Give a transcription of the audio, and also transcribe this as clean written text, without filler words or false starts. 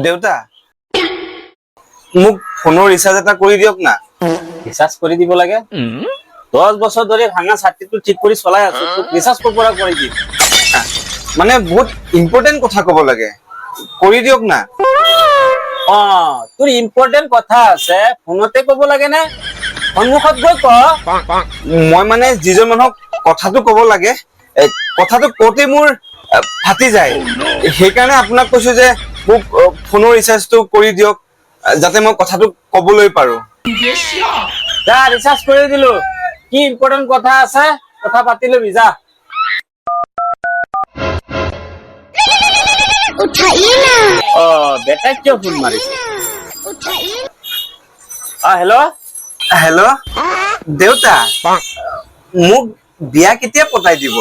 দেউতা মোক ফোনৰ ৰিচাৰ্জ এটা কৰি দিয়ক না। ৰিচাৰ্জ কৰি দিব লাগে 10 বছৰ ধৰি ভাঙা ছাতিটো ঠিক কৰি চলাই আছো তোক ৰিচাৰ্জ পৰা কৰি দিম মানে বহুত ইম্পৰ্টেন্ট কথা ক'ব লাগে, কৰি দিয়ক না। তোৰ ইম্পৰ্টেন্ট কথা আছে ফোনতে ক'ব লাগে নে সন্মুখত গৈ ক। মই মানে যিজন মানুহক কথাটো ক'ব লাগে কথাটো কওঁতে মোৰ ফাটি যায়, সেইকাৰণে আপোনাক কৈছো যে মোক ফোনৰ ৰিচাৰ্জটো কৰি দিয়ক যাতে মই কথাটো ক'বলৈ পাৰো। যা ৰিচাৰ্জ কৰি দিলো, কি ইম্পৰ্টেন্ট কথা আছে কথা পাতি লবি যা। বেটাই কিয় ফোন মাৰিছে? হেল্ল' হেল্ল' দেউতা, মোক বিয়া কেতিয়া পতাই দিব?